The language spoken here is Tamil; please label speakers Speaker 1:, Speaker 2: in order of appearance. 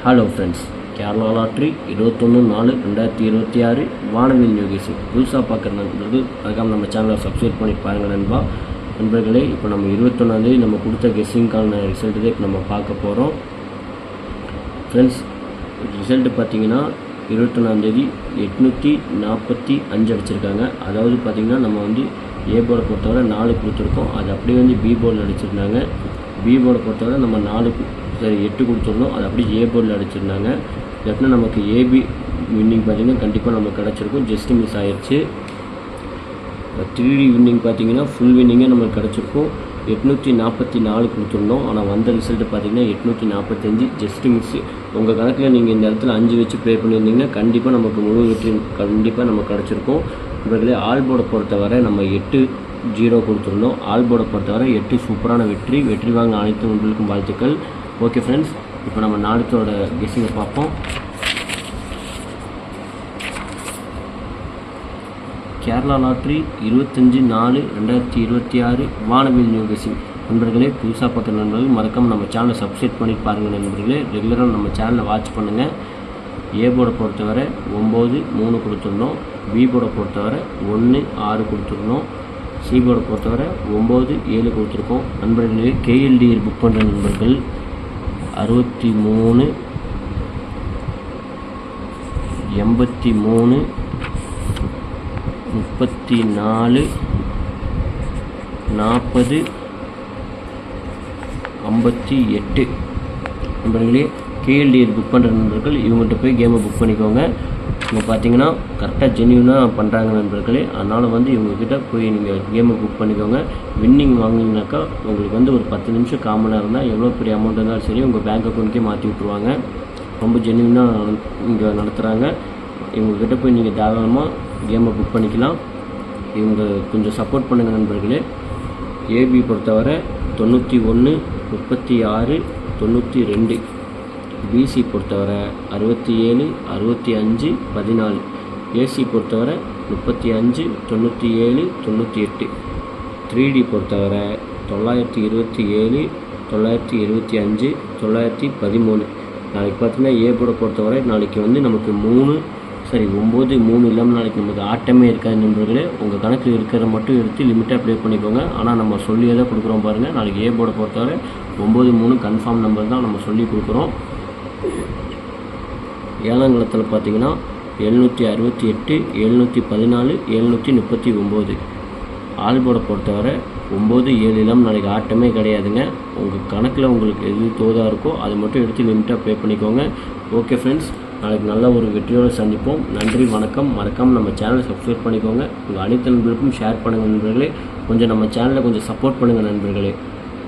Speaker 1: ஹலோ ஃப்ரெண்ட்ஸ், கேரளா லாட்ரி 21/4/2026 வானவில் யோகேஷ் புதுசாக பார்க்குற நண்பர்கள் அதுக்காக நம்ம சேனலை சப்ஸ்கிரைப் பண்ணி பாருங்கள் நண்பர்களே. இப்போ நம்ம 21ஆந்தேதி நம்ம கொடுத்த கெஸ்ஸிங்கான ரிசல்ட்டு தான் இப்போ நம்ம பார்க்க போகிறோம். ஃப்ரெண்ட்ஸ், ரிசல்ட்டு பார்த்தீங்கன்னா 21ஆந்தேதி 845 அடிச்சிருக்காங்க. அதாவது பார்த்திங்கன்னா நம்ம வந்து ஏ போர்டை பொறுத்தவரை 4 கொடுத்துருக்கோம். அது அப்படியே வந்து பி போர்டில் அடிச்சிருந்தாங்க. பி போர்டை பொறுத்தவரை நம்ம 8 கொடுத்துருந்தோம். அது அப்படியே ஏ போர்டில் அடிச்சிருந்தாங்க. இல்லாட்டினா நமக்கு ஏபி வின்னிங் பார்த்திங்கன்னா கண்டிப்பாக நமக்கு கிடச்சிருக்கும். ஜஸ்ட்டு மிஸ் ஆயிடுச்சு. 3D வின்னிங் பார்த்திங்கன்னா ஃபுல் வின்னிங்கே நமக்கு கிடச்சிருக்கும். 844 கொடுத்துருந்தோம். ஆனால் வந்த ரிசல்ட்டு பார்த்திங்கன்னா 845 ஜஸ்ட்டு மிஸ்ஸு. உங்கள் கணக்கில் நீங்கள் இந்த இடத்துல 5 வச்சு ப்ளே பண்ணியிருந்தீங்கன்னா கண்டிப்பாக நமக்கு முழு வெற்றி கண்டிப்பாக நமக்கு கிடச்சிருக்கும். இவர்களே ஆல் போர்டை பொறுத்தவரை நம்ம 8-0 கொடுத்துருந்தோம். ஆல் போர்டை பொறுத்தவரை 8 சூப்பரான வெற்றி வாங்க அனைத்து உங்களுக்கும் வாழ்த்துக்கள். ஓகே ஃப்ரெண்ட்ஸ், இப்போ நம்ம நாளைக்கோட கெஸ்ஸிங்கை பார்ப்போம். கேரளா லாட்ரி 25/4/2026 வானவில் நியூ கெஸ்ஸிங். நண்பர்களே, புதுசாக பார்க்குற நண்பர்கள் மறக்காமல் நம்ம சேனலை சப்ஸ்கிரைப் பண்ணி பாருங்கள் நண்பர்களே. ரெகுலராக நம்ம சேனலை வாட்ச் பண்ணுங்கள். ஏ போர்டை பொறுத்தவரை 9-3 கொடுத்துருந்தோம். பி போர்டை பொறுத்தவரை 1-6 கொடுத்துருந்தோம். சி போர்டை பொறுத்தவரை 9-7 கொடுத்துருக்கோம். நண்பர்களே, கேஎல்டி புக் பண்ணுற நண்பர்கள் 63 83 34 40 58 நண்பர்களே, கேஎல்டிஎல் புக் பண்ணுற நண்பர்கள் இவங்கள்ட்ட போய் கேமை புக் பண்ணிக்கோங்க. இவங்க பார்த்தீங்கன்னா கரெக்டாக ஜென்யூனாக பண்ணுறாங்க நண்பர்களே. அதனால் வந்து இவங்கக்கிட்ட போய் நீங்கள் கேமை புக் பண்ணிக்கோங்க. வின்னிங் வாங்கினாக்கா உங்களுக்கு வந்து ஒரு 10 நிமிஷம் காமனாக இருந்தால் எவ்வளோ பெரிய அமௌண்ட் இருந்தாலும் சரி உங்கள் பேங்க் அக்கௌண்ட்கே மாற்றி விட்ருவாங்க. ரொம்ப ஜென்யூனாக இங்கே நடத்துகிறாங்க. இவங்கக்கிட்ட போய் நீங்கள் தாராளமாக கேமை புக் பண்ணிக்கலாம். இவங்க கொஞ்சம் சப்போர்ட் பண்ணுங்கள் நண்பர்களே. ஏபி பொறுத்தவரை 91 36 92. பிசி பொறுத்தவரை 67 65 14. ஏசி பொறுத்தவரை 35 97 98. 3D பொறுத்தவரை 927 975 913. நாளைக்கு பார்த்தீங்கன்னா ஏ போர்டை பொறுத்தவரை நாளைக்கு வந்து நமக்கு 9-3 இல்லாமல் நாளைக்கு நமக்கு ஆட்டமே இருக்காது நண்பர்களே. உங்கள் கணக்கு இருக்கிறத மட்டும் எடுத்து லிமிட்டாக ப்ளே பண்ணிக்கோங்க. ஆனால் நம்ம சொல்லியே தான் கொடுக்குறோம் பாருங்கள். நாளைக்கு ஏ போர்டை பொறுத்தவரை 9-3 கன்ஃபார்ம் நம்பர் தான் நம்ம சொல்லி கொடுக்குறோம். ஏழாங்கலத்தில் பார்த்தீங்கன்னா 768 714 739. ஆல் போர்டை பொறுத்தவரை 9-7 இல்லாமல் நாளைக்கு ஆட்டமே கிடையாதுங்க. உங்கள் கணக்கில் உங்களுக்கு எது தோதாக இருக்கோ அதை மட்டும் எடுத்து லிமிட்டாக ப்ளே பண்ணிக்கோங்க. ஓகே ஃப்ரெண்ட்ஸ், நாளைக்கு நல்ல ஒரு வெற்றியோடு சந்திப்போம். நன்றி, வணக்கம். மறக்காமல் நம்ம சேனலை சப்ஸ்கிரைப் பண்ணிக்கோங்க. உங்கள் அனைத்து நண்பர்களுக்கும் ஷேர் பண்ணுங்கள் நண்பர்களே. கொஞ்சம் நம்ம சேனலை கொஞ்சம் சப்போர்ட் பண்ணுங்கள் நண்பர்களே.